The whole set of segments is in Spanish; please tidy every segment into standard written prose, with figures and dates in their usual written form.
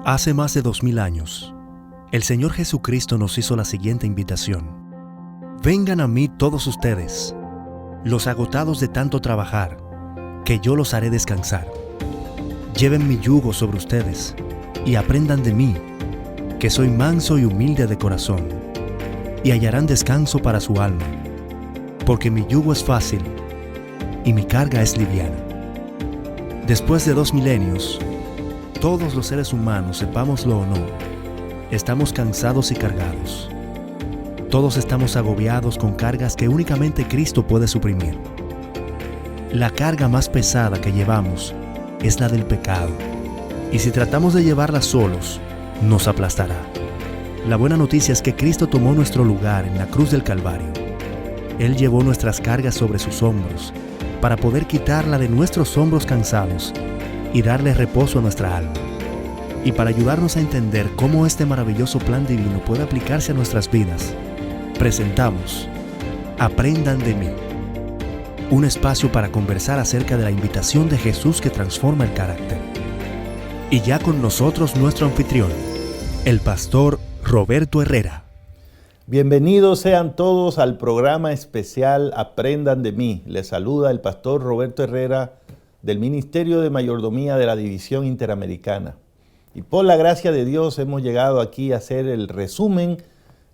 Hace más de 2000 años, el Señor Jesucristo nos hizo la siguiente invitación. Vengan a mí todos ustedes, los agotados de tanto trabajar, que yo los haré descansar. Lleven mi yugo sobre ustedes y aprendan de mí, que soy manso y humilde de corazón, y hallarán descanso para su alma, porque mi yugo es fácil y mi carga es liviana. Después de 2 milenios, todos los seres humanos, sepámoslo o no, estamos cansados y cargados. Todos estamos agobiados con cargas que únicamente Cristo puede suprimir. La carga más pesada que llevamos es la del pecado, y si tratamos de llevarla solos, nos aplastará. La buena noticia es que Cristo tomó nuestro lugar en la cruz del Calvario. Él llevó nuestras cargas sobre sus hombros para poder quitarla de nuestros hombros cansados y darle reposo a nuestra alma. Y para ayudarnos a entender cómo este maravilloso plan divino puede aplicarse a nuestras vidas, presentamos Aprendan de mí, un espacio para conversar acerca de la invitación de Jesús que transforma el carácter. Y ya con nosotros nuestro anfitrión, el pastor Roberto Herrera. Bienvenidos sean todos al programa especial Aprendan de mí. Les saluda el pastor Roberto Herrera del Ministerio de Mayordomía de la División Interamericana. Y por la gracia de Dios hemos llegado aquí a hacer el resumen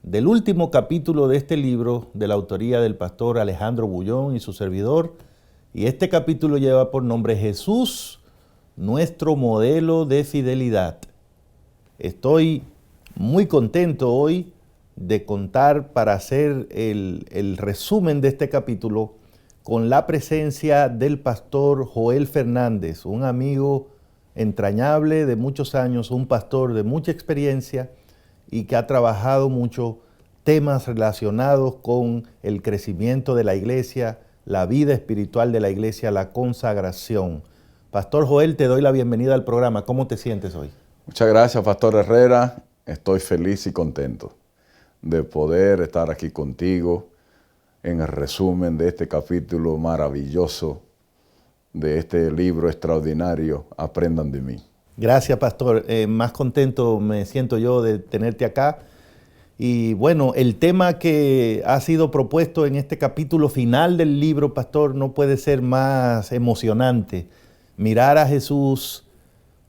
del último capítulo de este libro de la autoría del pastor Alejandro Bullón y su servidor. Y este capítulo lleva por nombre Jesús, nuestro modelo de fidelidad. Estoy muy contento hoy de contar para hacer el resumen de este capítulo con la presencia del pastor Joel Fernández, un amigo entrañable de muchos años, un pastor de mucha experiencia y que ha trabajado mucho temas relacionados con el crecimiento de la iglesia, la vida espiritual de la iglesia, la consagración. Pastor Joel, te doy la bienvenida al programa. ¿Cómo te sientes hoy? Muchas gracias, pastor Herrera. Estoy feliz y contento de poder estar aquí contigo en el resumen de este capítulo maravilloso de este libro extraordinario, Aprendan de mí. Gracias, pastor. Más contento me siento yo de tenerte acá. Y bueno, el tema que ha sido propuesto en este capítulo final del libro, pastor, no puede ser más emocionante. Mirar a Jesús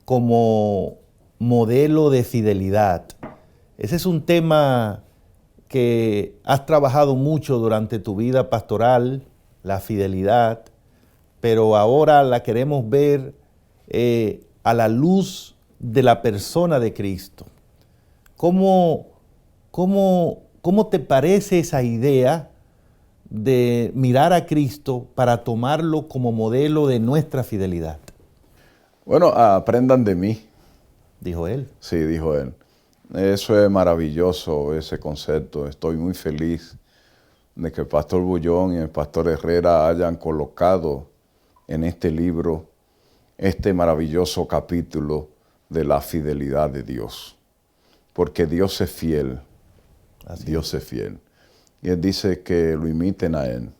como modelo de fidelidad. Ese es un tema que has trabajado mucho durante tu vida pastoral, la fidelidad, pero ahora la queremos ver a la luz de la persona de Cristo. ¿Cómo te parece esa idea de mirar a Cristo para tomarlo como modelo de nuestra fidelidad? Bueno, aprendan de mí. Dijo él. Sí, dijo él. Eso es maravilloso, ese concepto. Estoy muy feliz de que el pastor Bullón y el pastor Herrera hayan colocado en este libro este maravilloso capítulo de la fidelidad de Dios. Porque Dios es fiel. Dios es fiel. Y Él dice que lo imiten a Él.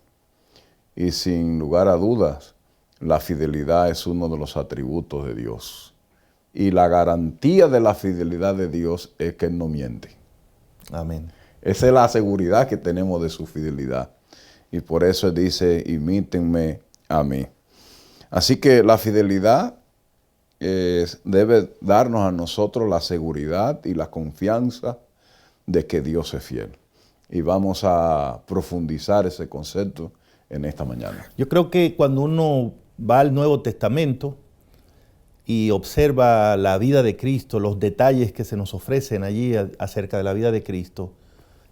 Y sin lugar a dudas, la fidelidad es uno de los atributos de Dios. Y la garantía de la fidelidad de Dios es que Él no miente. Amén. Esa es la seguridad que tenemos de su fidelidad. Y por eso Él dice, imítenme a mí. Así que la fidelidad debe darnos a nosotros la seguridad y la confianza de que Dios es fiel. Y vamos a profundizar ese concepto en esta mañana. Yo creo que cuando uno va al Nuevo Testamento y observa la vida de Cristo, los detalles que se nos ofrecen allí acerca de la vida de Cristo,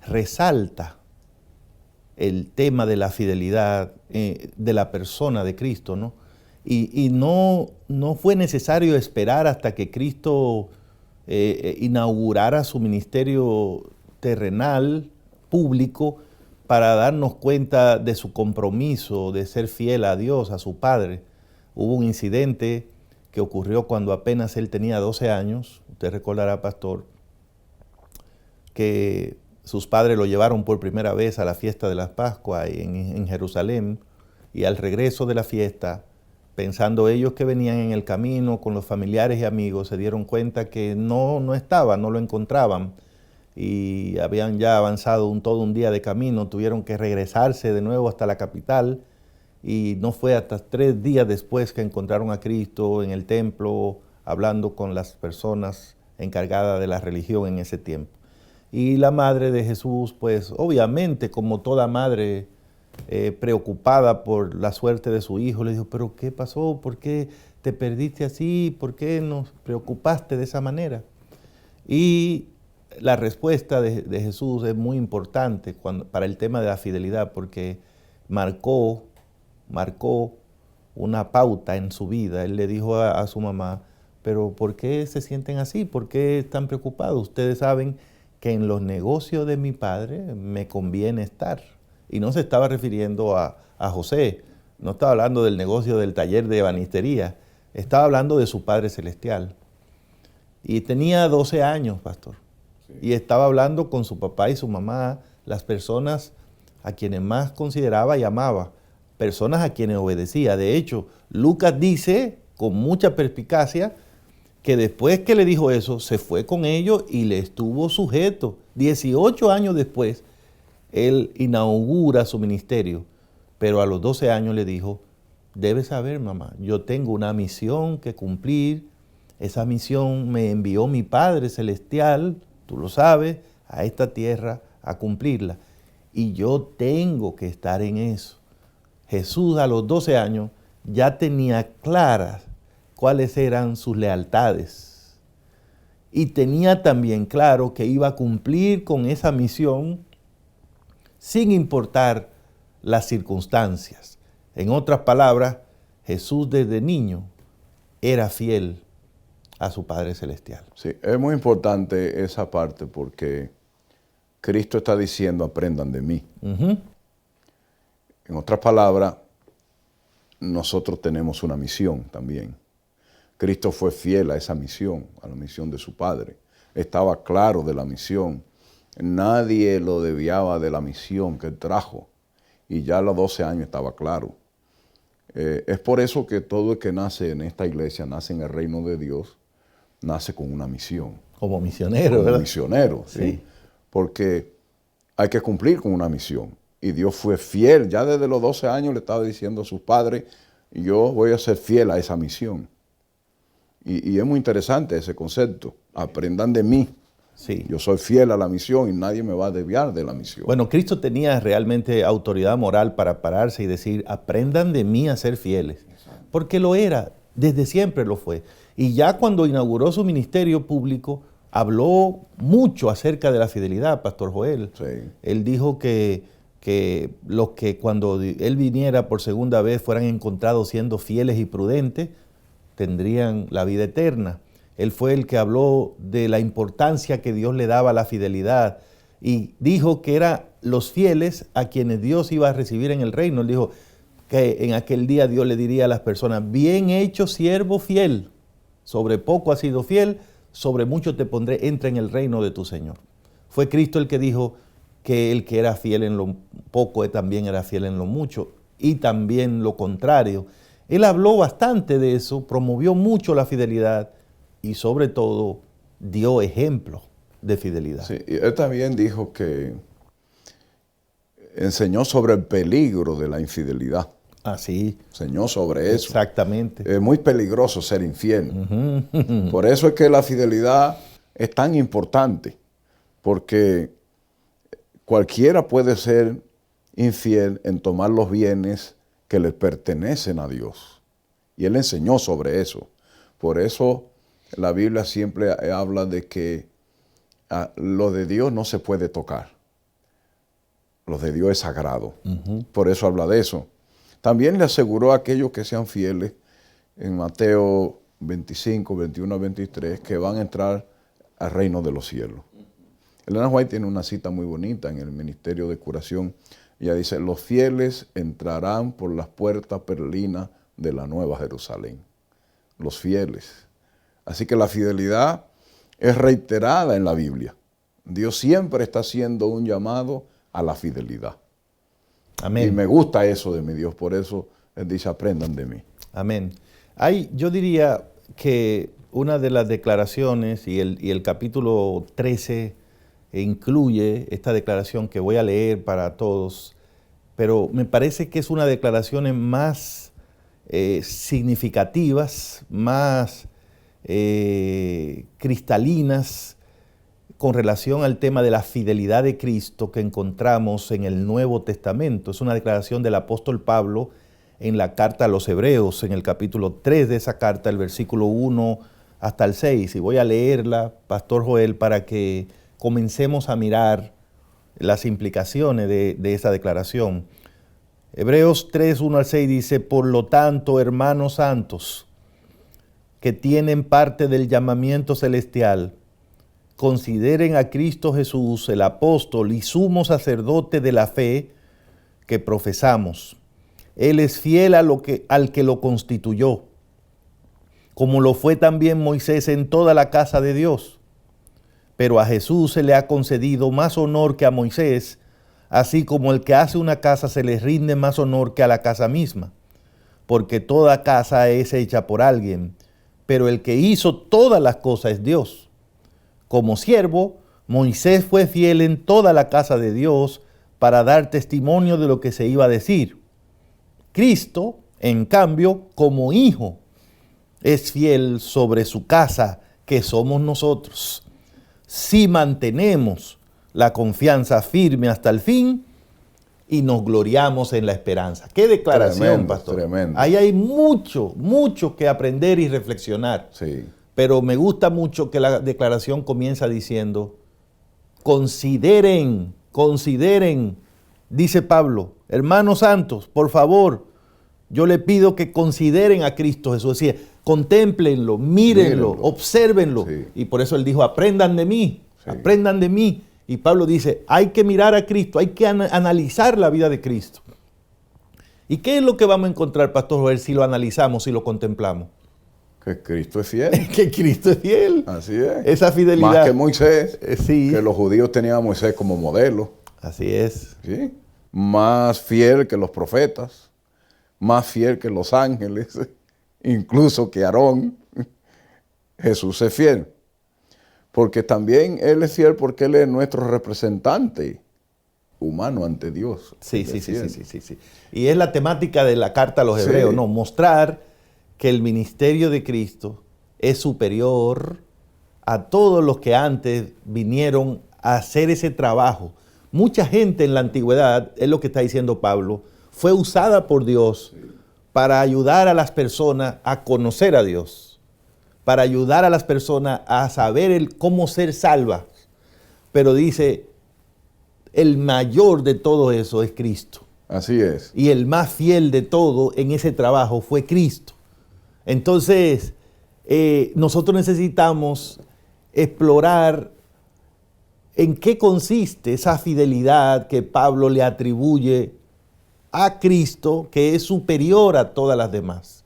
resalta el tema de la fidelidad de la persona de Cristo, ¿no? Y no fue necesario esperar hasta que Cristo inaugurara su ministerio terrenal, público, para darnos cuenta de su compromiso de ser fiel a Dios, a su Padre. Hubo un incidente que ocurrió cuando apenas él tenía 12 años, usted recordará, pastor, que sus padres lo llevaron por primera vez a la fiesta de las Pascuas en Jerusalén, y al regreso de la fiesta, pensando ellos que venían en el camino con los familiares y amigos, se dieron cuenta que no estaba, no lo encontraban y habían ya avanzado todo un día de camino, tuvieron que regresarse de nuevo hasta la capital y no fue hasta 3 días después que encontraron a Cristo en el templo hablando con las personas encargadas de la religión en ese tiempo. Y la madre de Jesús, pues obviamente como toda madre preocupada por la suerte de su hijo, le dijo, pero ¿qué pasó? ¿Por qué te perdiste así? ¿Por qué nos preocupaste de esa manera? Y la respuesta de Jesús es muy importante para el tema de la fidelidad, porque marcó una pauta en su vida. Él le dijo a su mamá, pero ¿por qué se sienten así? ¿Por qué están preocupados? Ustedes saben que en los negocios de mi padre me conviene estar. Y no se estaba refiriendo a José, no estaba hablando del negocio del taller de ebanistería, estaba hablando de su Padre Celestial. Y tenía 12 años, pastor. Sí. Y estaba hablando con su papá y su mamá, las personas a quienes más consideraba y amaba, personas a quienes obedecía. De hecho, Lucas dice con mucha perspicacia que después que le dijo eso, se fue con ellos y le estuvo sujeto. 18 años después, él inaugura su ministerio, pero a los 12 años le dijo, debes saber, mamá, yo tengo una misión que cumplir. Esa misión me envió mi Padre Celestial, tú lo sabes, a esta tierra a cumplirla. Y yo tengo que estar en eso. Jesús a los 12 años ya tenía claras cuáles eran sus lealtades. Y tenía también claro que iba a cumplir con esa misión sin importar las circunstancias. En otras palabras, Jesús desde niño era fiel a su Padre Celestial. Sí, es muy importante esa parte porque Cristo está diciendo, aprendan de mí. En otras palabras, nosotros tenemos una misión también. Cristo fue fiel a esa misión, a la misión de su Padre. Estaba claro de la misión. Nadie lo desviaba de la misión que él trajo. Y ya a los 12 años estaba claro. Es por eso que todo el que nace en esta iglesia, nace en el reino de Dios, nace con una misión. Como misionero, ¿verdad? Como misionero, ¿sí? Sí. Porque hay que cumplir con una misión. Y Dios fue fiel. Ya desde los 12 años le estaba diciendo a sus padres, yo voy a ser fiel a esa misión. Y es muy interesante ese concepto. Aprendan de mí. Sí. Yo soy fiel a la misión y nadie me va a desviar de la misión. Bueno, Cristo tenía realmente autoridad moral para pararse y decir, aprendan de mí a ser fieles. Porque lo era, desde siempre lo fue. Y ya cuando inauguró su ministerio público, habló mucho acerca de la fidelidad, Pastor Joel. Sí. Él dijo que los que cuando él viniera por segunda vez fueran encontrados siendo fieles y prudentes, tendrían la vida eterna. Él fue el que habló de la importancia que Dios le daba a la fidelidad y dijo que eran los fieles a quienes Dios iba a recibir en el reino. Él dijo que en aquel día Dios le diría a las personas, bien hecho siervo fiel, sobre poco has sido fiel, sobre mucho te pondré, entra en el reino de tu Señor. Fue Cristo el que dijo que el que era fiel en lo poco también era fiel en lo mucho y también lo contrario. Él habló bastante de eso, promovió mucho la fidelidad y sobre todo dio ejemplo de fidelidad. Sí, y él también dijo que enseñó sobre el peligro de la infidelidad. Así. Enseñó sobre eso. Exactamente. Es muy peligroso ser infiel. Por eso es que la fidelidad es tan importante, porque cualquiera puede ser infiel en tomar los bienes que le pertenecen a Dios. Y él enseñó sobre eso. Por eso la Biblia siempre habla de que lo de Dios no se puede tocar. Lo de Dios es sagrado. Por eso habla de eso. También le aseguró a aquellos que sean fieles en Mateo 25, 21 a 23, que van a entrar al reino de los cielos. Elena White tiene una cita muy bonita en el Ministerio de Curación. Ella dice, los fieles entrarán por las puertas perlinas de la Nueva Jerusalén. Los fieles. Así que la fidelidad es reiterada en la Biblia. Dios siempre está haciendo un llamado a la fidelidad. Amén. Y me gusta eso de mi Dios, por eso Él dice, aprendan de mí. Amén. Yo diría que una de las declaraciones, y el capítulo 13 incluye esta declaración que voy a leer para todos, pero me parece que es una de las declaraciones más significativas, más cristalinas con relación al tema de la fidelidad de Cristo que encontramos en el Nuevo Testamento. Es una declaración del apóstol Pablo en la carta a los Hebreos, en el capítulo 3 de esa carta, el versículo 1 hasta el 6. Y voy a leerla, Pastor Joel, para que comencemos a mirar las implicaciones de esa declaración. Hebreos 3, 1 al 6 dice: por lo tanto, hermanos santos, que tienen parte del llamamiento celestial, consideren a Cristo Jesús, el apóstol y sumo sacerdote de la fe que profesamos. Él es fiel al que lo constituyó, como lo fue también Moisés en toda la casa de Dios. Pero a Jesús se le ha concedido más honor que a Moisés, así como el que hace una casa se le rinde más honor que a la casa misma, porque toda casa es hecha por alguien, pero el que hizo todas las cosas es Dios. Como siervo, Moisés fue fiel en toda la casa de Dios para dar testimonio de lo que se iba a decir. Cristo, en cambio, como hijo, es fiel sobre su casa, que somos nosotros. Si mantenemos la confianza firme hasta el fin y nos gloriamos en la esperanza. ¡Qué declaración, tremendo, pastor! Tremendo. Ahí hay mucho que aprender y reflexionar. Sí. Pero me gusta mucho que la declaración comienza diciendo: consideren, dice Pablo, hermanos santos, por favor, yo le pido que consideren a Cristo Jesús. Es decir, contémplenlo, mírenlo, obsérvenlo. Sí. Y por eso él dijo: aprendan de mí, Sí. aprendan de mí. Y Pablo dice: hay que mirar a Cristo, hay que analizar la vida de Cristo. ¿Y qué es lo que vamos a encontrar, Pastor Joel, si lo analizamos, si lo contemplamos? Que Cristo es fiel. Que Cristo es fiel. Así es. Esa fidelidad. Más que Moisés, sí. que los judíos tenían a Moisés como modelo. Así es. ¿Sí? Más fiel que los profetas, más fiel que los ángeles, incluso que Aarón. Jesús es fiel. Porque también Él es fiel porque Él es nuestro representante humano ante Dios. Sí. Y es la temática de la carta a los Hebreos, ¿no? Mostrar que el ministerio de Cristo es superior a todos los que antes vinieron a hacer ese trabajo. Mucha gente en la antigüedad, es lo que está diciendo Pablo, fue usada por Dios para ayudar a las personas a conocer a Dios, para ayudar a las personas a saber cómo ser salvas. Pero dice, el mayor de todo eso es Cristo. Así es. Y el más fiel de todo en ese trabajo fue Cristo. Entonces, nosotros necesitamos explorar en qué consiste esa fidelidad que Pablo le atribuye a Cristo, que es superior a todas las demás.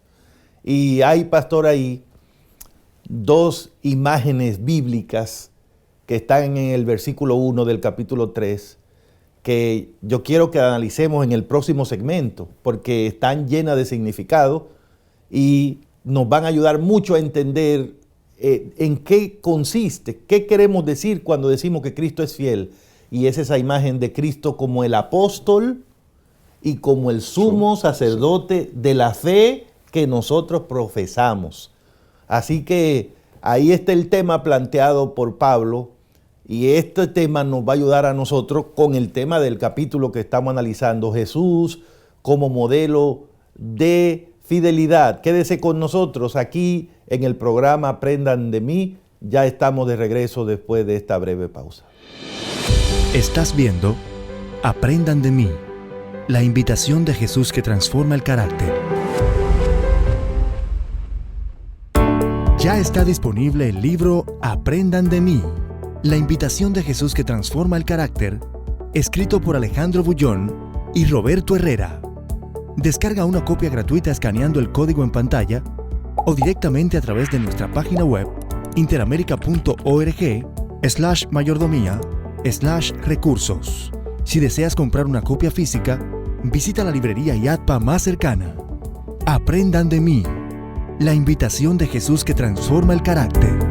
Y hay, pastor, ahí dos imágenes bíblicas que están en el versículo 1 del capítulo 3, que yo quiero que analicemos en el próximo segmento, porque están llenas de significado y nos van a ayudar mucho a entender en qué consiste, qué queremos decir cuando decimos que Cristo es fiel. Y es esa imagen de Cristo como el apóstol y como el sumo sacerdote de la fe que nosotros profesamos. Así que ahí está el tema planteado por Pablo, y este tema nos va a ayudar a nosotros con el tema del capítulo que estamos analizando, Jesús como modelo de fidelidad. Quédese con nosotros aquí en el programa Aprendan de mí. Ya estamos de regreso después de esta breve pausa. Estás viendo Aprendan de mí, la invitación de Jesús que transforma el carácter. Ya está disponible el libro Aprendan de mí, la invitación de Jesús que transforma el carácter, escrito por Alejandro Bullón y Roberto Herrera. Descarga una copia gratuita escaneando el código en pantalla o directamente a través de nuestra página web interamerica.org/mayordomía/recursos. Si deseas comprar una copia física, visita la librería IATPA más cercana. Aprendan de mí. La invitación de Jesús que transforma el carácter.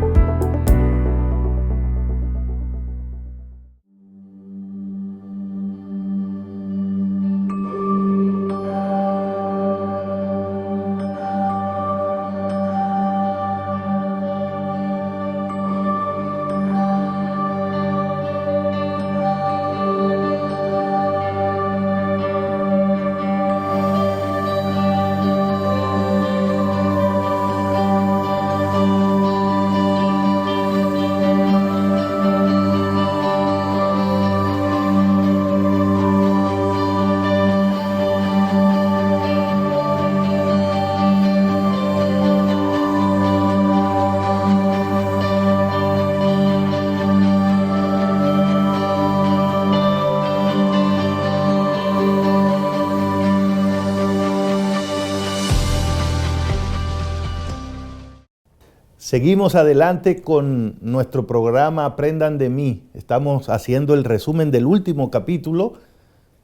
Seguimos adelante con nuestro programa Aprendan de mí. Estamos haciendo el resumen del último capítulo,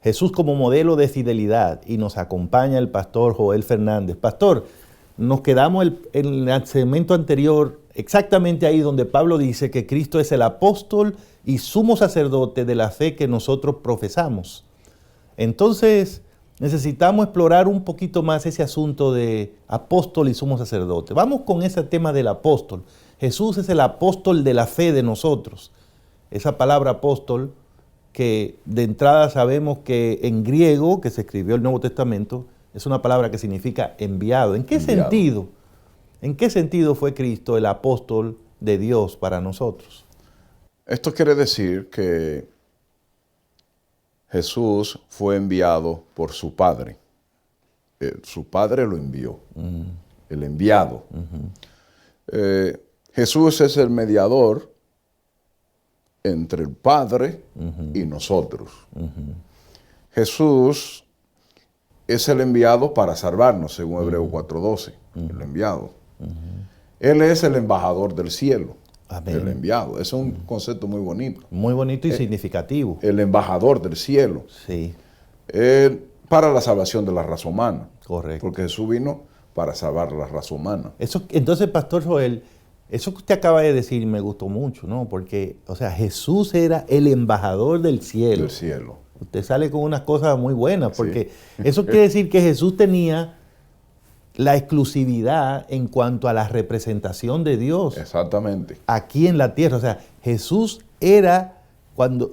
Jesús como modelo de fidelidad, y nos acompaña el pastor Joel Fernández. Pastor, nos quedamos en el segmento anterior exactamente ahí donde Pablo dice que Cristo es el apóstol y sumo sacerdote de la fe que nosotros profesamos. Entonces, necesitamos explorar un poquito más ese asunto de apóstol y sumo sacerdote. Vamos con ese tema del apóstol. Jesús es el apóstol de la fe de nosotros. Esa palabra apóstol, que de entrada sabemos que en griego, que se escribió el Nuevo Testamento, es una palabra que significa enviado. ¿En qué sentido? ¿En qué sentido fue Cristo el apóstol de Dios para nosotros? Esto quiere decir que Jesús fue enviado por su Padre. Su Padre lo envió, el enviado. Jesús es el mediador entre el Padre y nosotros. Jesús es el enviado para salvarnos, según Hebreos 4:12, el enviado. Él es el embajador del cielo. Amén. El enviado. Es un concepto muy bonito. Muy bonito y significativo. El embajador del cielo. Sí. Para la salvación de la raza humana. Correcto. Porque Jesús vino para salvar la raza humana. Entonces, Pastor Joel, eso que usted acaba de decir me gustó mucho, ¿no? Porque, o sea, Jesús era el embajador del cielo. Del cielo. Usted sale con unas cosas muy buenas, porque eso quiere decir que Jesús tenía la exclusividad en cuanto a la representación de Dios. Exactamente. Aquí en la tierra. O sea, Jesús era,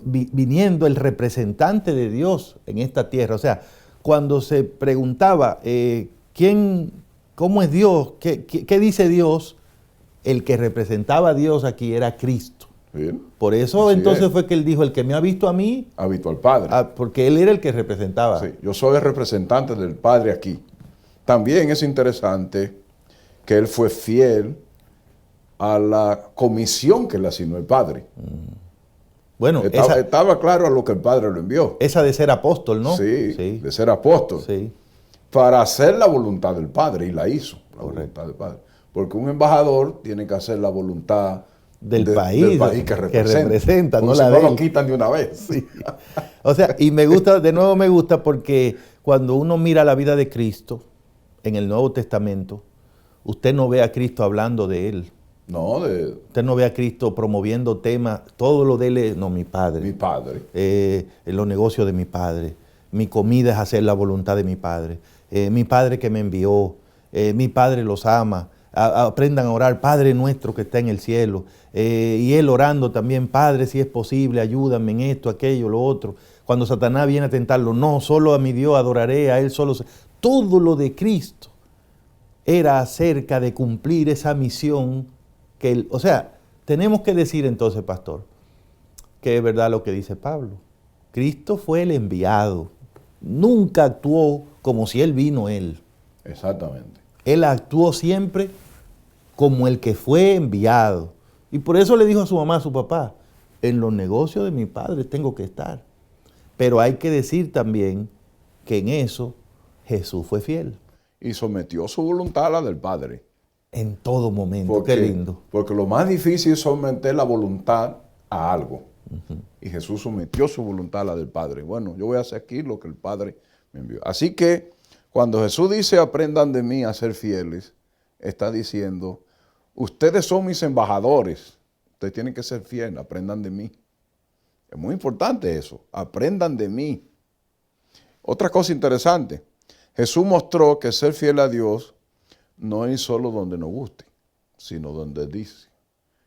viniendo el representante de Dios en esta tierra. O sea, cuando se preguntaba, ¿cómo es Dios? ¿Qué dice Dios? El que representaba a Dios aquí era Cristo. Bien. Por eso entonces fue que él dijo, el que me ha visto a mí, ha visto al Padre. Porque él era el que representaba. Sí, yo soy el representante del Padre aquí. También es interesante que él fue fiel a la comisión que le asignó el Padre. Bueno, estaba claro a lo que el Padre lo envió. Esa de ser apóstol, ¿no? Sí, de ser apóstol. Sí. Para hacer la voluntad del Padre, y la hizo, la voluntad del Padre. Porque un embajador tiene que hacer la voluntad del país que representa, no si la no de lo él. quitan de una vez. Sí. O sea, y me gusta, de nuevo me gusta porque cuando uno mira la vida de Cristo en el Nuevo Testamento, usted no ve a Cristo hablando de él. No, usted no ve a Cristo promoviendo temas, todo lo de él es, no, mi padre. Mi padre. Los negocios de mi padre. Mi comida es hacer la voluntad de mi padre. Mi padre que me envió. Mi padre los ama. Aprendan a orar, Padre nuestro que está en el cielo. Y él orando también, Padre, si es posible, ayúdame en esto, aquello, lo otro. Cuando Satanás viene a tentarlo, no, solo a mi Dios adoraré, a él solo. Todo lo de Cristo era acerca de cumplir esa misión que él, o sea, tenemos que decir entonces, pastor, que es verdad lo que dice Pablo. Cristo fue el enviado. Nunca actuó como si él vino él. Exactamente. Él actuó siempre como el que fue enviado. Y por eso le dijo a su mamá, a su papá, en los negocios de mi padre tengo que estar. Pero hay que decir también que en eso Jesús fue fiel. Y sometió su voluntad a la del Padre. En todo momento, qué lindo. Porque lo más difícil es someter la voluntad a algo. Y Jesús sometió su voluntad a la del Padre. Bueno, yo voy a hacer aquí lo que el Padre me envió. Así que Cuando Jesús dice aprendan de mí a ser fieles, está diciendo, ustedes son mis embajadores, ustedes tienen que ser fieles, aprendan de mí. Es muy importante eso, aprendan de mí. Otra cosa interesante, Jesús mostró que ser fiel a Dios no es solo donde nos guste, sino donde Él dice.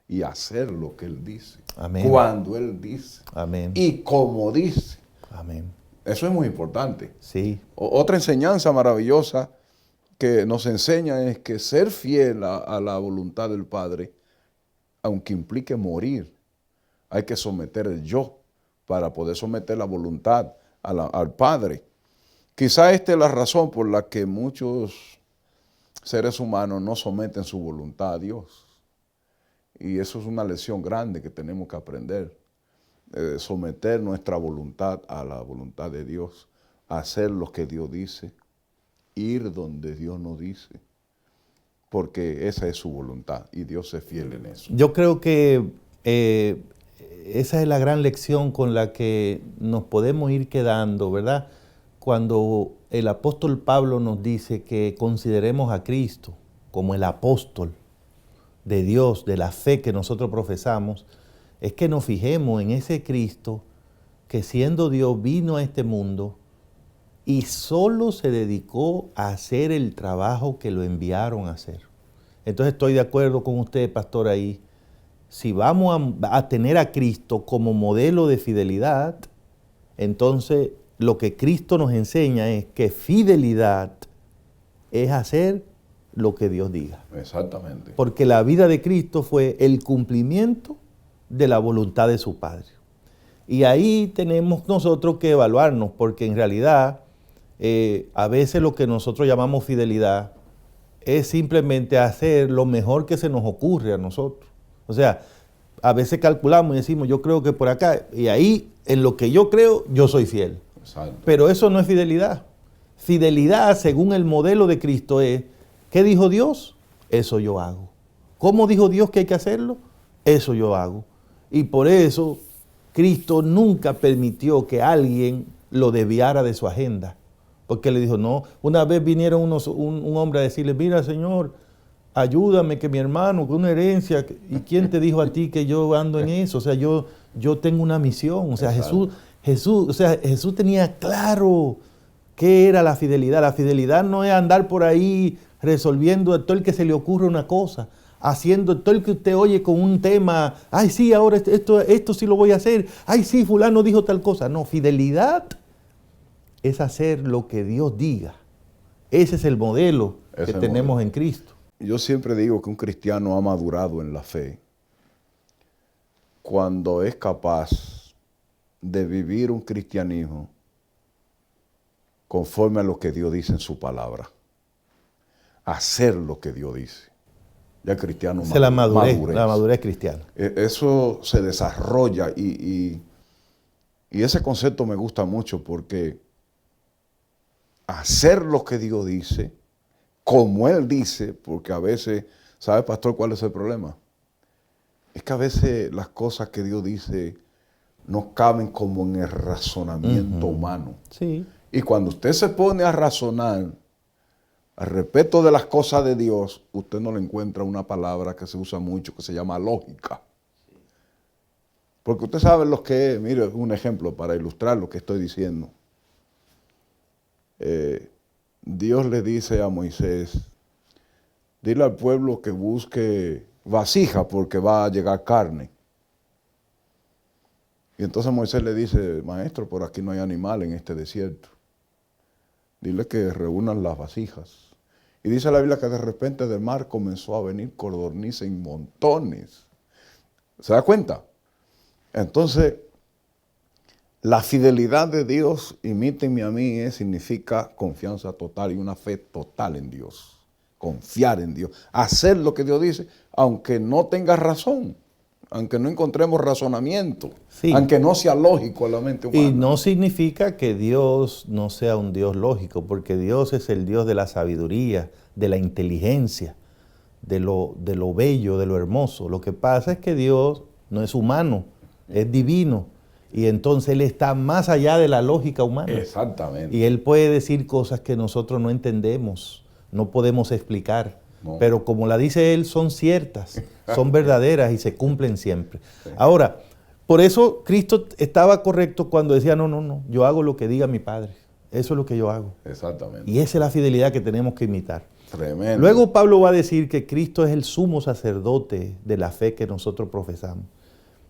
Y hacer lo que Él dice. Amén. Cuando Él dice. Amén. Y como dice. Amén. Eso es muy importante. Sí. Otra enseñanza maravillosa que nos enseña es que ser fiel a la voluntad del Padre, aunque implique morir, hay que someter el yo para poder someter la voluntad al Padre. Quizá esta es la razón por la que muchos seres humanos no someten su voluntad a Dios. Y eso es una lección grande que tenemos que aprender. Someter nuestra voluntad a la voluntad de Dios, hacer lo que Dios dice, ir donde Dios nos dice, porque esa es su voluntad y Dios es fiel en eso. Yo creo que esa es la gran lección con la que nos podemos ir quedando, ¿verdad? Cuando el apóstol Pablo nos dice que consideremos a Cristo como el apóstol de Dios, de la fe que nosotros profesamos, es que nos fijemos en ese Cristo que siendo Dios vino a este mundo y solo se dedicó a hacer el trabajo que lo enviaron a hacer. Entonces estoy de acuerdo con usted, pastor, ahí. Si vamos a tener a Cristo como modelo de fidelidad, entonces lo que Cristo nos enseña es que fidelidad es hacer lo que Dios diga. Exactamente. Porque la vida de Cristo fue el cumplimiento de la voluntad de su Padre. Y ahí tenemos nosotros que evaluarnos, porque en realidad a veces lo que nosotros llamamos fidelidad es simplemente hacer lo mejor que se nos ocurre a nosotros. O sea, a veces calculamos y decimos, yo creo que por acá, y ahí en lo que yo creo, yo soy fiel. Exacto. Pero eso no es fidelidad. Fidelidad, según el modelo de Cristo, es, ¿qué dijo Dios? Eso yo hago. ¿Cómo dijo Dios que hay que hacerlo? Eso yo hago. Y por eso Cristo nunca permitió que alguien lo desviara de su agenda. Porque le dijo, no, una vez vinieron un hombre a decirle, mira, Señor, ayúdame que mi hermano, con una herencia, ¿y quién te dijo a ti que yo ando en eso? O sea, yo tengo una misión. O sea, Jesús tenía claro qué era la fidelidad. La fidelidad no es andar por ahí resolviendo a todo el que se le ocurre una cosa, haciendo todo el que usted oye con un tema, ay sí, ahora esto sí lo voy a hacer, ay sí, fulano dijo tal cosa. No, fidelidad es hacer lo que Dios diga. Ese es el modelo que tenemos en Cristo. Yo siempre digo que un cristiano ha madurado en la fe cuando es capaz de vivir un cristianismo conforme a lo que Dios dice en su palabra. Hacer lo que Dios dice. Ya el cristiano Esa es la madurez cristiana. Eso se desarrolla y ese concepto me gusta mucho porque hacer lo que Dios dice, como Él dice, porque a veces, ¿sabe, pastor, cuál es el problema? Es que a veces las cosas que Dios dice no caben como en el razonamiento humano. Sí. Y cuando usted se pone a razonar al respecto de las cosas de Dios, usted no le encuentra una palabra que se usa mucho, que se llama lógica. Porque usted sabe lo que es, mire, un ejemplo para ilustrar lo que estoy diciendo. Dios le dice a Moisés, dile al pueblo que busque vasija porque va a llegar carne. Y entonces Moisés le dice, maestro, por aquí no hay animal en este desierto. Dile que reúnan las vasijas. Y dice la Biblia que de repente del mar comenzó a venir codornices en montones. ¿Se da cuenta? Entonces, la fidelidad de Dios, imítenme a mí, significa confianza total y una fe total en Dios. Confiar en Dios. Hacer lo que Dios dice, aunque no tenga razón. Aunque no encontremos razonamiento, sí, aunque no sea lógico a la mente humana. Y no significa que Dios no sea un Dios lógico, porque Dios es el Dios de la sabiduría, de la inteligencia, de lo bello, de lo hermoso. Lo que pasa es que Dios no es humano, es divino. Y entonces Él está más allá de la lógica humana. Exactamente. Y Él puede decir cosas que nosotros no entendemos, no podemos explicar. No. Pero como la dice Él, son ciertas, son verdaderas y se cumplen siempre. Ahora, por eso Cristo estaba correcto cuando decía, no, yo hago lo que diga mi Padre. Eso es lo que yo hago. Exactamente. Y esa es la fidelidad que tenemos que imitar. Tremendo. Luego Pablo va a decir que Cristo es el sumo sacerdote de la fe que nosotros profesamos.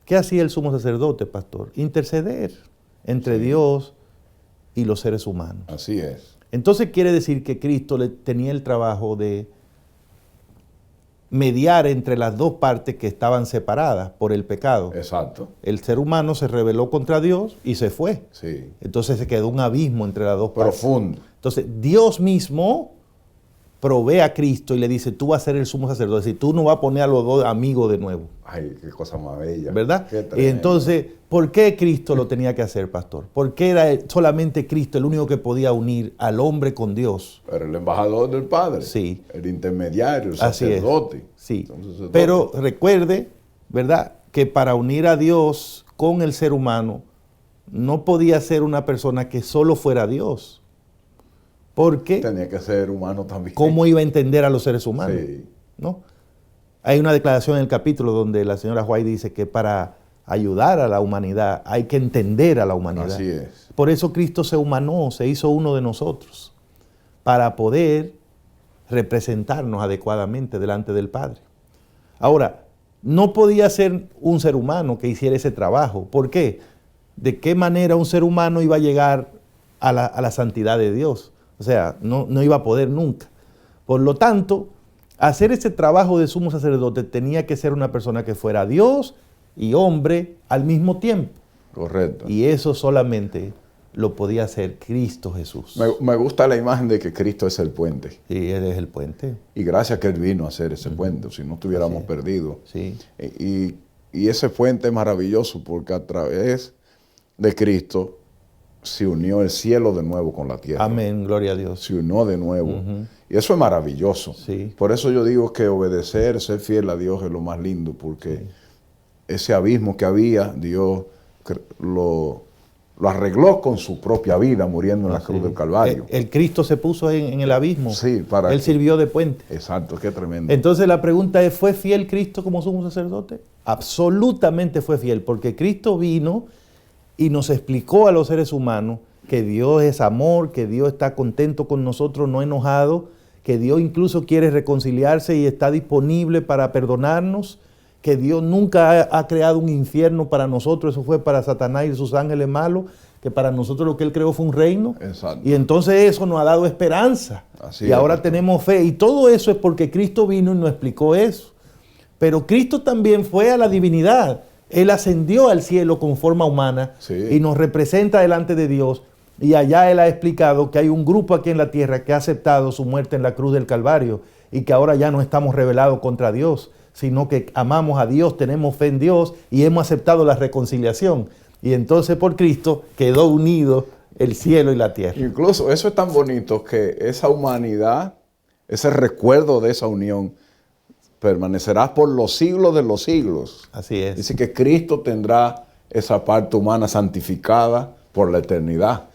¿Qué hacía el sumo sacerdote, pastor? Interceder entre Dios y los seres humanos. Así es. Entonces quiere decir que Cristo tenía el trabajo de mediar entre las dos partes que estaban separadas por el pecado. Exacto. El ser humano se rebeló contra Dios y se fue. Sí. Entonces se quedó un abismo entre las dos partes. Profundo. Entonces Dios mismo provee a Cristo y le dice, tú vas a ser el sumo sacerdote, es decir, tú no vas a poner a los dos amigos de nuevo. Ay, qué cosa más bella. ¿Verdad? Qué Y tremendo. entonces, ¿por qué Cristo lo tenía que hacer, pastor? ¿Por qué era solamente Cristo el único que podía unir al hombre con Dios? Era el embajador del Padre. Sí. El intermediario, el Así es. sacerdote. Sí. Un sacerdote. Pero recuerde, ¿verdad?, que para unir a Dios con el ser humano, no podía ser una persona que solo fuera Dios. Porque, tenía que ser humano también. ¿cómo iba a entender a los seres humanos? Sí. ¿No? Hay una declaración en el capítulo donde la señora White dice que para ayudar a la humanidad hay que entender a la humanidad. Así es. Por eso Cristo se humanó, se hizo uno de nosotros, para poder representarnos adecuadamente delante del Padre. Ahora, no podía ser un ser humano que hiciera ese trabajo. ¿Por qué? ¿De qué manera un ser humano iba a llegar a la santidad de Dios? O sea, no iba a poder nunca. Por lo tanto, hacer ese trabajo de sumo sacerdote tenía que ser una persona que fuera Dios y hombre al mismo tiempo. Correcto. Y eso solamente lo podía hacer Cristo Jesús. Me gusta la imagen de que Cristo es el puente. Y Él es el puente. Y gracias que Él vino a hacer ese puente, si no estuviéramos perdidos. Sí. Y ese puente es maravilloso porque a través de Cristo se unió el cielo de nuevo con la tierra. Amén, gloria a Dios. Se unió de nuevo. Y eso es maravilloso. Sí. Por eso yo digo que obedecer, ser fiel a Dios es lo más lindo, porque ese abismo que había, Dios lo arregló con su propia vida, muriendo en la cruz del Calvario. El Cristo se puso en el abismo. Sí, para Él que- sirvió de puente. Exacto, qué tremendo. Entonces la pregunta es, ¿fue fiel Cristo como sumo sacerdote? Absolutamente fue fiel, porque Cristo vino y nos explicó a los seres humanos que Dios es amor, que Dios está contento con nosotros, no enojado, que Dios incluso quiere reconciliarse y está disponible para perdonarnos, que Dios nunca ha creado un infierno para nosotros, eso fue para Satanás y sus ángeles malos, que para nosotros lo que Él creó fue un reino. Exacto. Y entonces eso nos ha dado esperanza. Así y es, ahora pastor. tenemos fe. Y todo eso es porque Cristo vino y nos explicó eso. Pero Cristo también fue a la divinidad. Él ascendió al cielo con forma humana Sí. y nos representa delante de Dios. Y allá Él ha explicado que hay un grupo aquí en la tierra que ha aceptado su muerte en la cruz del Calvario y que ahora ya no estamos rebelados contra Dios, sino que amamos a Dios, tenemos fe en Dios y hemos aceptado la reconciliación. Y entonces por Cristo quedó unido el cielo y la tierra. Incluso eso es tan bonito que esa humanidad, ese recuerdo de esa unión, permanecerá por los siglos de los siglos. Así es. Dice que Cristo tendrá esa parte humana santificada por la eternidad.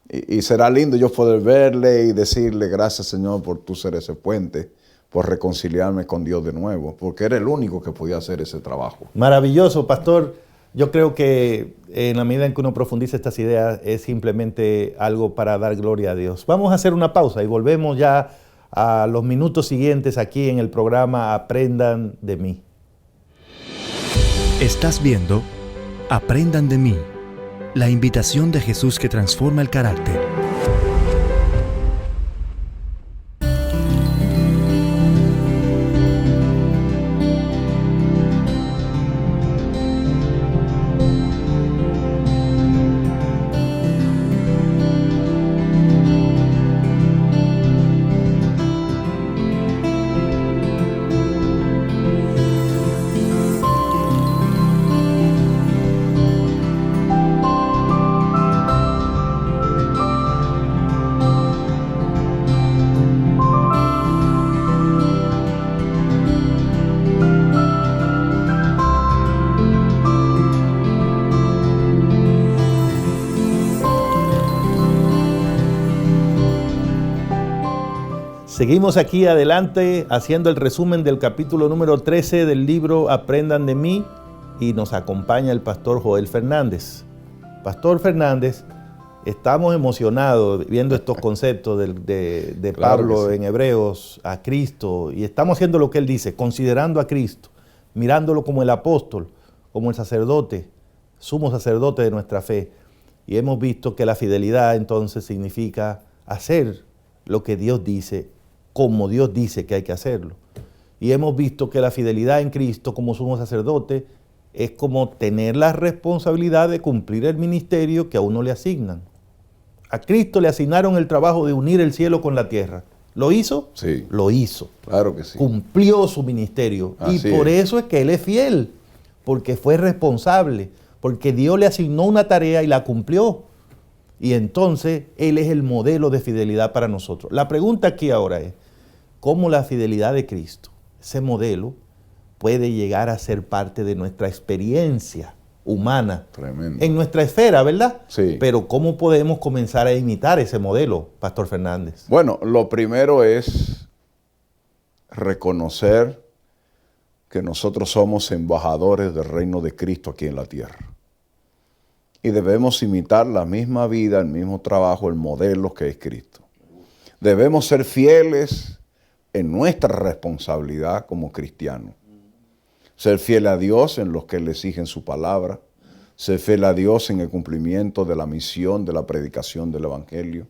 Y será lindo yo poder verle y decirle, gracias Señor por tú ser ese puente, por reconciliarme con Dios de nuevo, porque era el único que podía hacer ese trabajo. Maravilloso, pastor. Yo creo que en la medida en que uno profundiza estas ideas es simplemente algo para dar gloria a Dios. Vamos a hacer una pausa y volvemos ya a los minutos siguientes aquí en el programa Aprendan de mí. Estás viendo Aprendan de mí, la invitación de Jesús que transforma el carácter. Seguimos aquí adelante haciendo el resumen del capítulo número 13 del libro Aprendan de mí y nos acompaña el pastor Joel Fernández. Pastor Fernández, estamos emocionados viendo estos conceptos de Claro Pablo que sí. en Hebreos a Cristo y estamos haciendo lo que él dice, considerando a Cristo, mirándolo como el apóstol, como el sacerdote, sumo sacerdote de nuestra fe. Y hemos visto que la fidelidad entonces significa hacer lo que Dios dice, como Dios dice que hay que hacerlo. Y hemos visto que la fidelidad en Cristo como sumo sacerdote es como tener la responsabilidad de cumplir el ministerio que a uno le asignan. A Cristo le asignaron el trabajo de unir el cielo con la tierra. ¿Lo hizo? Sí. Lo hizo. Claro que sí. Cumplió su ministerio. Así y por es. eso es que Él es fiel, porque fue responsable, porque Dios le asignó una tarea y la cumplió. Y entonces Él es el modelo de fidelidad para nosotros. La pregunta aquí ahora es, ¿cómo la fidelidad de Cristo, ese modelo, puede llegar a ser parte de nuestra experiencia humana? Tremendo. En nuestra esfera, ¿verdad? Sí. Pero ¿cómo podemos comenzar a imitar ese modelo, Pastor Fernández? Bueno, lo primero es reconocer que nosotros somos embajadores del reino de Cristo aquí en la tierra. Y debemos imitar la misma vida, el mismo trabajo, el modelo que es Cristo. Debemos ser fieles en nuestra responsabilidad como cristianos. Ser fiel a Dios en los que le exigen su palabra. Ser fiel a Dios en el cumplimiento de la misión, de la predicación del Evangelio.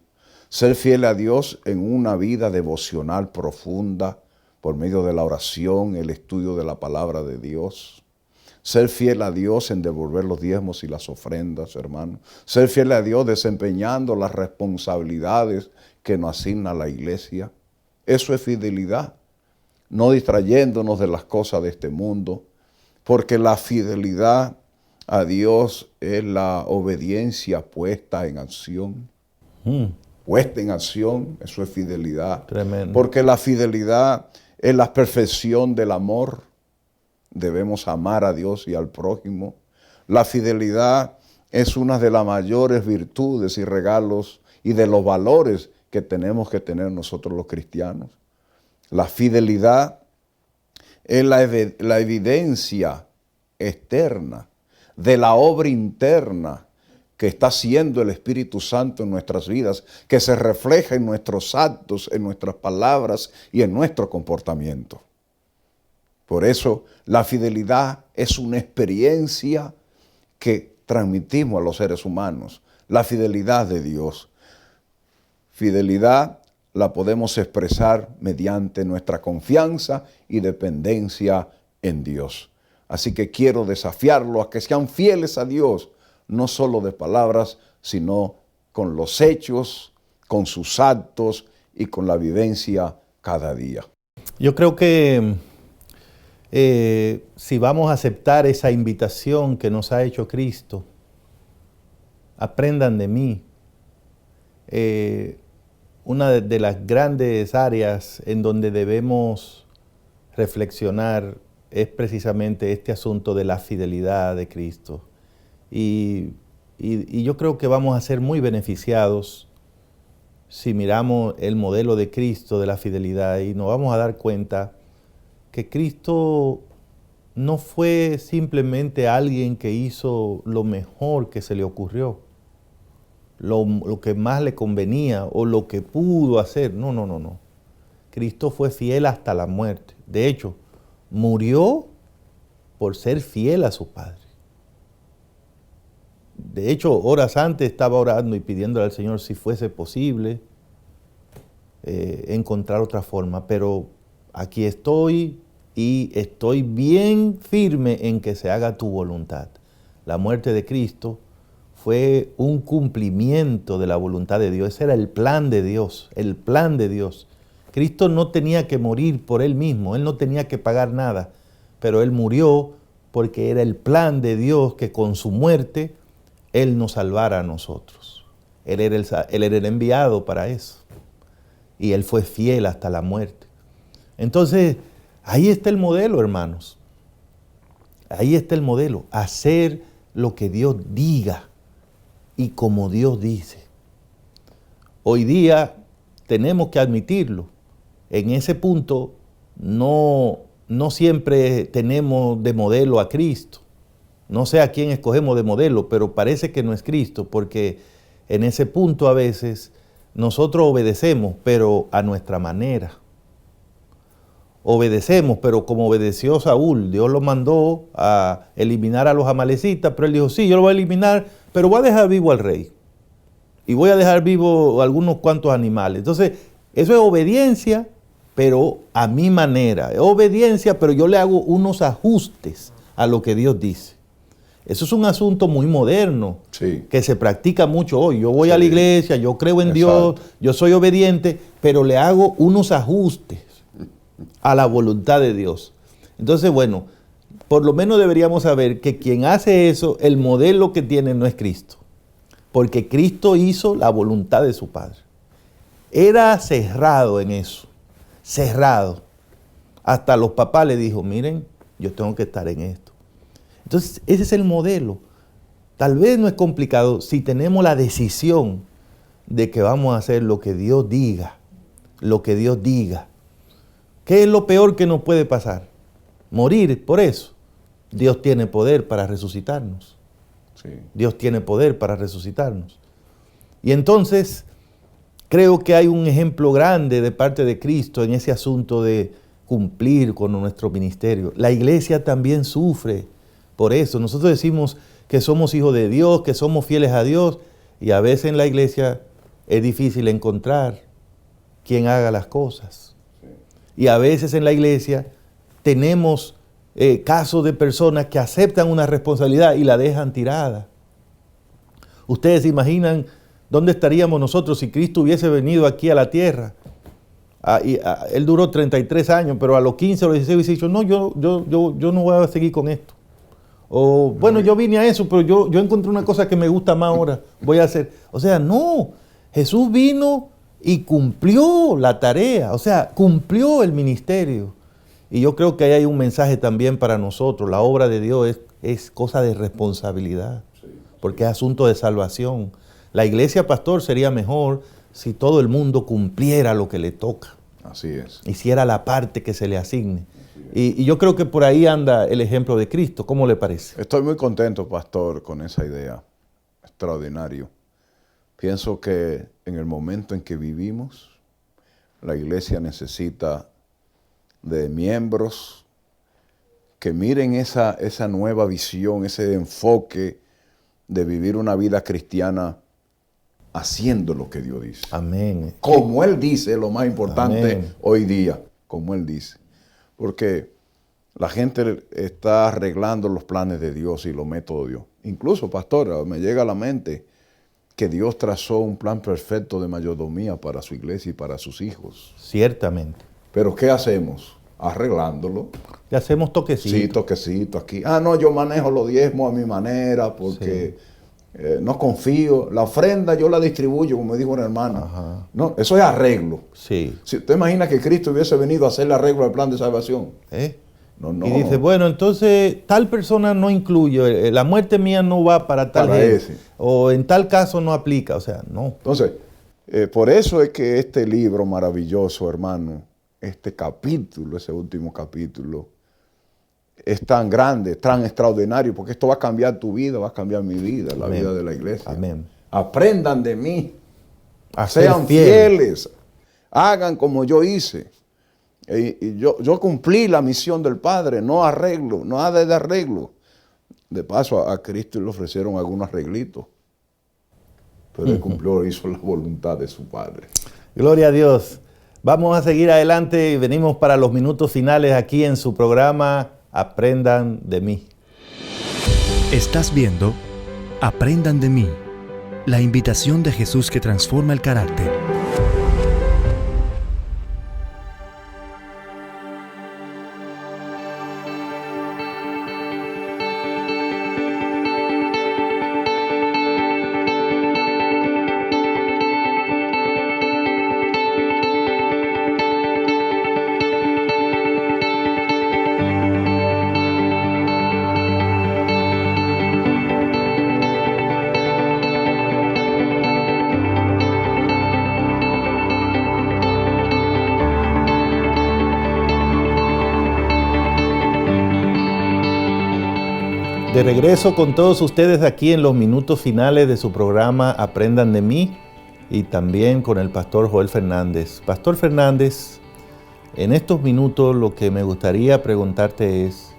Ser fiel a Dios en una vida devocional profunda por medio de la oración, el estudio de la palabra de Dios. Ser fiel a Dios en devolver los diezmos y las ofrendas, hermano. Ser fiel a Dios desempeñando las responsabilidades que nos asigna la iglesia. Eso es fidelidad. No distrayéndonos de las cosas de este mundo, porque la fidelidad a Dios es la obediencia puesta en acción. Puesta en acción, eso es fidelidad. Tremendo. Porque la fidelidad es la perfección del amor. Debemos amar a Dios y al prójimo. La fidelidad es una de las mayores virtudes y regalos y de los valores que tenemos que tener nosotros los cristianos. La fidelidad es la evidencia externa de la obra interna que está haciendo el Espíritu Santo en nuestras vidas, que se refleja en nuestros actos, en nuestras palabras y en nuestro comportamiento. Por eso la fidelidad es una experiencia que transmitimos a los seres humanos, la fidelidad de Dios. Fidelidad la podemos expresar mediante nuestra confianza y dependencia en Dios. Así que quiero desafiarlo a que sean fieles a Dios, no solo de palabras, sino con los hechos, con sus actos y con la vivencia cada día. Yo creo que si vamos a aceptar esa invitación que nos ha hecho Cristo, aprendan de mí. Una de las grandes áreas en donde debemos reflexionar es precisamente este asunto de la fidelidad de Cristo. Y yo creo que vamos a ser muy beneficiados si miramos el modelo de Cristo de la fidelidad y nos vamos a dar cuenta que Cristo no fue simplemente alguien que hizo lo mejor que se le ocurrió, lo que más le convenía o lo que pudo hacer. No. Cristo fue fiel hasta la muerte. De hecho, murió por ser fiel a su Padre. De hecho, horas antes estaba orando y pidiéndole al Señor si fuese posible encontrar otra forma, pero aquí estoy y estoy bien firme en que se haga tu voluntad. La muerte de Cristo fue un cumplimiento de la voluntad de Dios. Ese era el plan de Dios, el plan de Dios. Cristo no tenía que morir por Él mismo, Él no tenía que pagar nada, pero Él murió porque era el plan de Dios que con su muerte Él nos salvara a nosotros. Él era el enviado para eso. Y Él fue fiel hasta la muerte. Entonces, ahí está el modelo, hermanos. Ahí está el modelo. Hacer lo que Dios diga y como Dios dice. Hoy día tenemos que admitirlo. en ese punto no siempre tenemos de modelo a Cristo. No sé a quién escogemos de modelo, pero parece que no es Cristo, porque en ese punto a veces nosotros obedecemos, pero a nuestra manera. Obedecemos, pero como obedeció Saúl, Dios lo mandó a eliminar a los amalecitas, pero él dijo, sí, yo lo voy a eliminar, pero voy a dejar vivo al rey. Y voy a dejar vivo algunos cuantos animales. Entonces, eso es obediencia, pero a mi manera. Es obediencia, pero yo le hago unos ajustes a lo que Dios dice. Eso es un asunto muy moderno, Sí. que se practica mucho hoy. Yo voy Sí. a la iglesia, yo creo en Dios, yo soy obediente, pero le hago unos ajustes a la voluntad de Dios. Entonces, bueno, por lo menos deberíamos saber que quien hace eso, el modelo que tiene no es Cristo, porque Cristo hizo la voluntad de su Padre. Era cerrado en eso, cerrado. Hasta los papás le dijo, miren, yo tengo que estar en esto. Entonces, ese es el modelo. Tal vez no es complicado si tenemos la decisión de que vamos a hacer lo que Dios diga, lo que Dios diga. ¿Qué es lo peor que nos puede pasar? Morir por eso. Dios tiene poder para resucitarnos. Sí. Dios tiene poder para resucitarnos. Y entonces, creo que hay un ejemplo grande de parte de Cristo en ese asunto de cumplir con nuestro ministerio. La iglesia también sufre por eso. Nosotros decimos que somos hijos de Dios, que somos fieles a Dios, y a veces en la iglesia es difícil encontrar quien haga las cosas. Y a veces en la iglesia tenemos casos de personas que aceptan una responsabilidad y la dejan tirada. Ustedes se imaginan dónde estaríamos nosotros si Cristo hubiese venido aquí a la tierra. Él duró 33 años, pero a los 15 o los 16 hubiese dicho, no, yo no voy a seguir con esto. O, bueno, yo vine a eso, pero yo encontré una cosa que me gusta más ahora, voy a hacer. O sea, no, Jesús vino y cumplió la tarea, o sea, cumplió el ministerio. Y yo creo que ahí hay un mensaje también para nosotros. La obra de Dios es cosa de responsabilidad, porque es asunto de salvación. La iglesia, pastor, sería mejor si todo el mundo cumpliera lo que le toca. Así es. Hiciera la parte que se le asigne. Y yo creo que por ahí anda el ejemplo de Cristo. ¿Cómo le parece? Estoy muy contento, pastor, con esa idea. Extraordinario. Pienso que en el momento en que vivimos, la iglesia necesita de miembros que miren esa nueva visión, ese enfoque de vivir una vida cristiana haciendo lo que Dios dice. Amén. Como Él dice, lo más importante Amén. hoy día, como Él dice. Porque la gente está arreglando los planes de Dios y los métodos de Dios. Incluso, pastor, me llega a la mente que Dios trazó un plan perfecto de mayordomía para su iglesia y para sus hijos. Ciertamente. Pero ¿qué hacemos? Arreglándolo. Le hacemos toquecitos. Sí, toquecito aquí. No, yo manejo los diezmos a mi manera porque no confío. La ofrenda yo la distribuyo, como me dijo una hermana. Ajá. No, eso es arreglo. Sí. Si usted imagina que Cristo hubiese venido a hacerle arreglo al plan de salvación. No. Y dice, bueno, entonces tal persona no incluye, la muerte mía no va para tal Para gente, ese. o en tal caso no aplica, o sea, no. Entonces, por eso es que este libro maravilloso, hermano, este capítulo, ese último capítulo, es tan grande, tan extraordinario, porque esto va a cambiar tu vida, va a cambiar mi vida, la Amén. vida de la iglesia. Amén. Aprendan de mí, A ser sean fiel. fieles, hagan como yo hice. Y yo cumplí la misión del Padre, no arreglo, no nada de arreglo. De paso, a Cristo le ofrecieron algunos arreglitos, pero Él cumplió, hizo la voluntad de su Padre. Gloria a Dios. Vamos a seguir adelante y venimos para los minutos finales aquí en su programa Aprendan de mí. Estás viendo Aprendan de mí, la invitación de Jesús que transforma el carácter. De regreso con todos ustedes aquí en los minutos finales de su programa Aprendan de mí y también con el pastor Joel Fernández. Pastor Fernández, en estos minutos lo que me gustaría preguntarte es,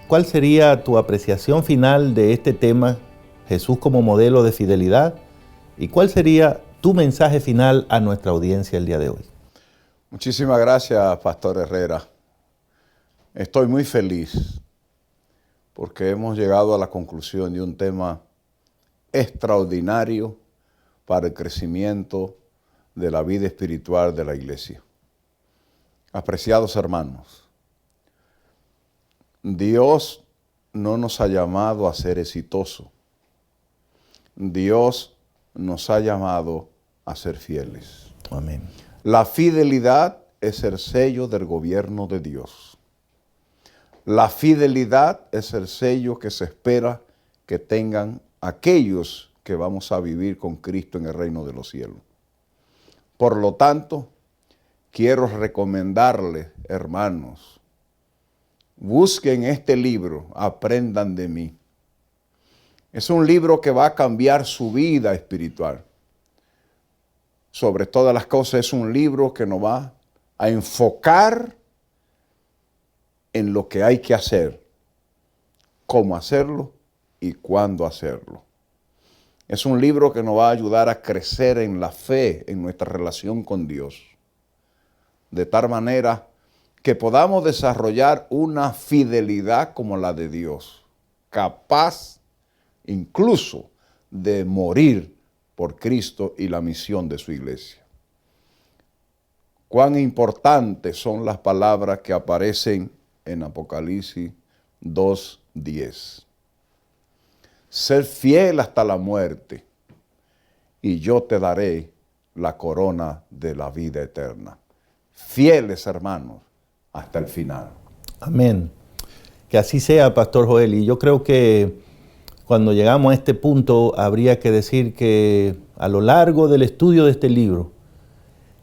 ¿cuál sería tu apreciación final de este tema, Jesús como modelo de fidelidad? ¿Y cuál sería tu mensaje final a nuestra audiencia el día de hoy? Muchísimas gracias, Pastor Herrera. Estoy muy feliz porque hemos llegado a la conclusión de un tema extraordinario para el crecimiento de la vida espiritual de la iglesia. Apreciados hermanos, Dios no nos ha llamado a ser exitosos. Dios nos ha llamado a ser fieles. Amén. La fidelidad es el sello del gobierno de Dios. La fidelidad es el sello que se espera que tengan aquellos que vamos a vivir con Cristo en el reino de los cielos. Por lo tanto, quiero recomendarles, hermanos, busquen este libro, Aprendan de mí. Es un libro que va a cambiar su vida espiritual. Sobre todas las cosas, es un libro que nos va a enfocar en lo que hay que hacer, cómo hacerlo y cuándo hacerlo. Es un libro que nos va a ayudar a crecer en la fe, en nuestra relación con Dios, de tal manera que podamos desarrollar una fidelidad como la de Dios, capaz incluso de morir por Cristo y la misión de su iglesia. Cuán importantes son las palabras que aparecen en Apocalipsis 2:10. Ser fiel hasta la muerte, y yo te daré la corona de la vida eterna. Fieles, hermanos, hasta el final. Amén. Que así sea, Pastor Joel. Y yo creo que cuando llegamos a este punto, habría que decir que a lo largo del estudio de este libro,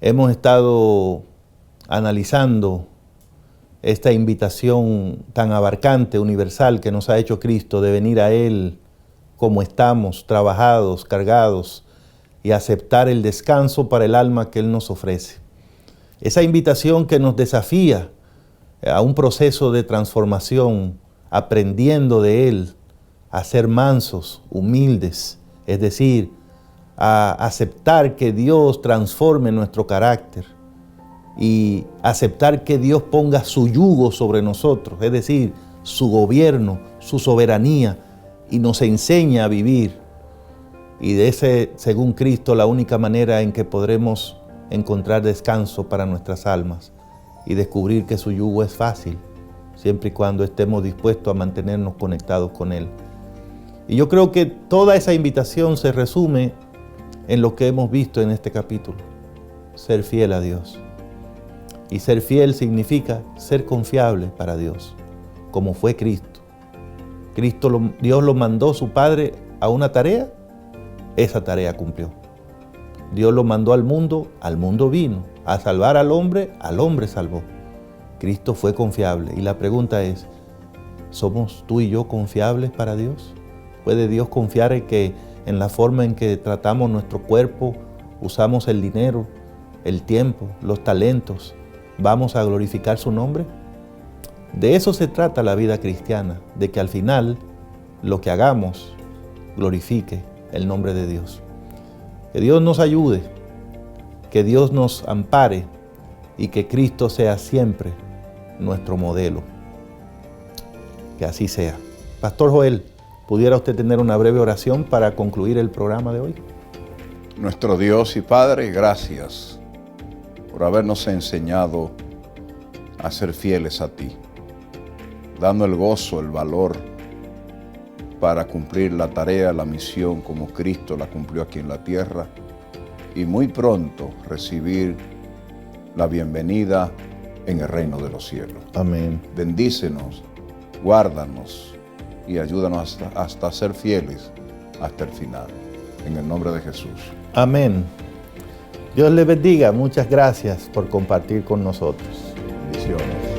hemos estado analizando esta invitación tan abarcante, universal, que nos ha hecho Cristo de venir a Él como estamos, trabajados, cargados, y aceptar el descanso para el alma que Él nos ofrece. Esa invitación que nos desafía a un proceso de transformación, aprendiendo de Él, a ser mansos, humildes, es decir, a aceptar que Dios transforme nuestro carácter y aceptar que Dios ponga su yugo sobre nosotros, es decir, su gobierno, su soberanía, y nos enseña a vivir. Y de ese, según Cristo, la única manera en que podremos encontrar descanso para nuestras almas y descubrir que su yugo es fácil, siempre y cuando estemos dispuestos a mantenernos conectados con Él. Y yo creo que toda esa invitación se resume en lo que hemos visto en este capítulo: ser fiel a Dios. Y ser fiel significa ser confiable para Dios, como fue Cristo. Dios lo mandó su Padre a una tarea, esa tarea cumplió. Dios lo mandó al mundo vino. A salvar al hombre salvó. Cristo fue confiable. Y la pregunta es, ¿somos tú y yo confiables para Dios? ¿Puede Dios confiar en la forma en que tratamos nuestro cuerpo, usamos el dinero, el tiempo, los talentos? ¿Vamos a glorificar su nombre? De eso se trata la vida cristiana, de que al final lo que hagamos glorifique el nombre de Dios. Que Dios nos ayude, que Dios nos ampare y que Cristo sea siempre nuestro modelo. Que así sea. Pastor Joel, ¿pudiera usted tener una breve oración para concluir el programa de hoy? Nuestro Dios y Padre, gracias por habernos enseñado a ser fieles a ti, dando el gozo, el valor para cumplir la tarea, la misión como Cristo la cumplió aquí en la tierra, y muy pronto recibir la bienvenida en el reino de los cielos. Amén. Bendícenos, guárdanos y ayúdanos hasta ser fieles hasta el final. En el nombre de Jesús. Amén. Dios les bendiga. Muchas gracias por compartir con nosotros. Bendiciones.